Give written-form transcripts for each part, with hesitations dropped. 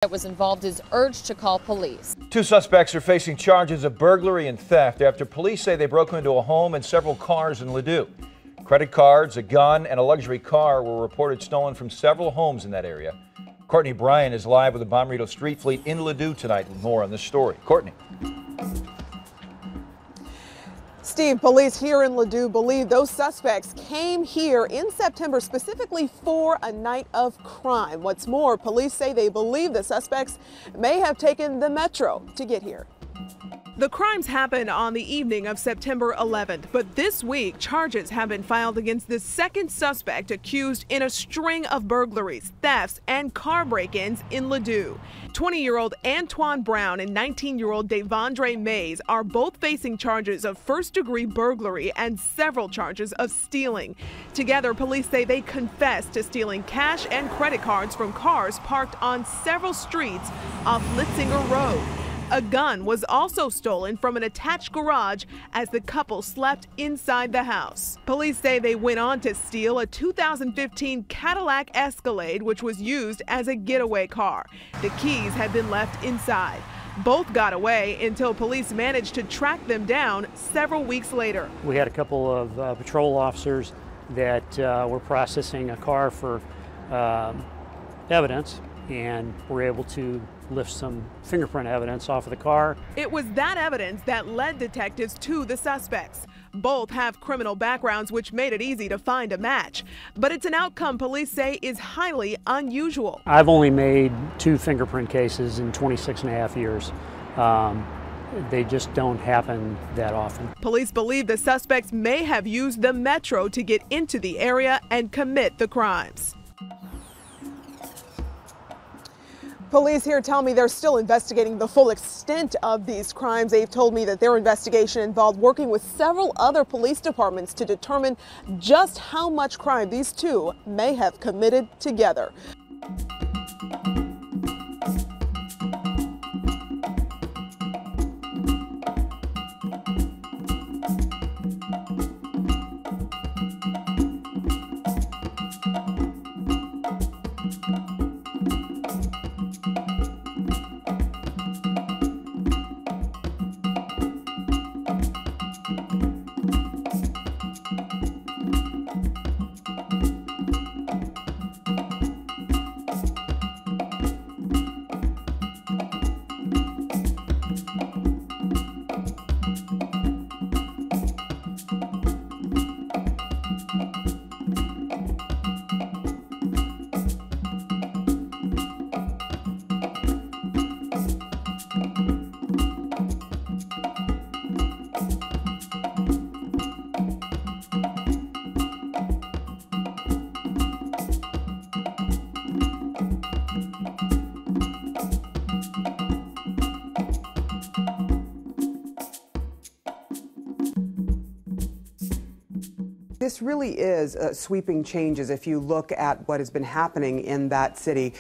that was involved is urged to call police. 2 suspects are facing charges of burglary and theft after police say they broke into a home and several cars in Ladue. Credit cards, a gun, and a luxury car were reported stolen from several homes in that area. Courtney Bryan is live with the Bommarito Street Fleet in Ladue tonight with more on this story. Courtney. Steve, police here in Ladue believe those suspects came here in September specifically for a night of crime. What's more, police say they believe the suspects may have taken the metro to get here. The crimes happened on the evening of September 11th, but this week charges have been filed against the second suspect accused in a string of burglaries, thefts, and car break-ins in Ladue. 20-year-old Antoine Brown and 19-year-old Devondre Mays are both facing charges of first-degree burglary and several charges of stealing. Together, police say they confessed to stealing cash and credit cards from cars parked on several streets off Litzinger Road. A gun was also stolen from an attached garage as the couple slept inside the house. Police say they went on to steal a 2015 Cadillac Escalade, which was used as a getaway car. The keys had been left inside. Both got away until police managed to track them down several weeks later. We had a couple of patrol officers that were processing a car for evidence, and were able to lift some fingerprint evidence off of the car. It was that evidence that led detectives to the suspects. Both have criminal backgrounds, which made it easy to find a match. But it's an outcome police say is highly unusual. I've only made 2 fingerprint cases in 26.5 years. They just don't happen that often. Police believe the suspects may have used the metro to get into the area and commit the crimes. Police here tell me they're still investigating the full extent of these crimes. They've told me that their investigation involved working with several other police departments to determine just how much crime these two may have committed together. This really is sweeping changes if you look at what has been happening in that city.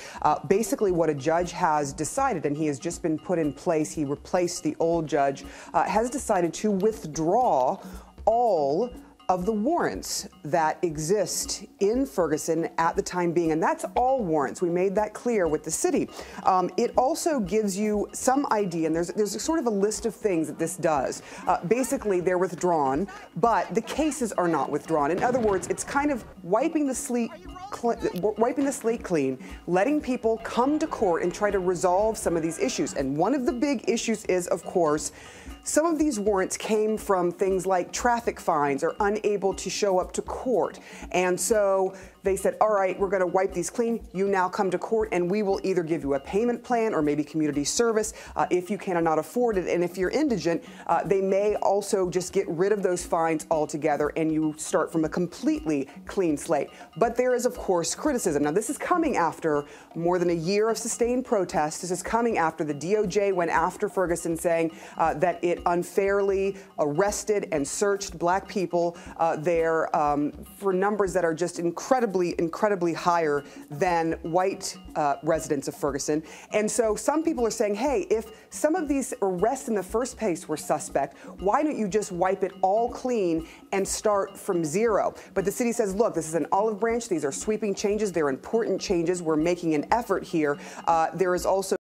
Basically what a judge has decided, and he has just been put in place, he replaced the old judge, has decided to withdraw all of the warrants that exist in Ferguson at the time being, and that's all warrants. We made that clear with the city. It also gives you some idea, and there's a sort of a list of things that this does. Basically, they're withdrawn, but the cases are not withdrawn. In other words, it's kind of wiping the slate clean, letting people come to court and try to resolve some of these issues. And one of the big issues is, of course, some of these warrants came from things like traffic fines or unable to show up to court. And so they said, all right, we're going to wipe these clean. You now come to court and we will either give you a payment plan or maybe community service if you cannot afford it. And if you're indigent, they may also just get rid of those fines altogether and you start from a completely clean slate. But there is, of course, criticism. Now, this is coming after more than a year of sustained protests. This is coming after the DOJ went after Ferguson, saying that it unfairly arrested and searched black people there for numbers that are just incredibly incredibly higher than white residents of Ferguson. And so some people are saying, hey, if some of these arrests in the first place were suspect, why don't you just wipe it all clean and start from zero? But the city says, look, this is an olive branch. These are sweeping changes. They're important changes. We're making an effort here. There is also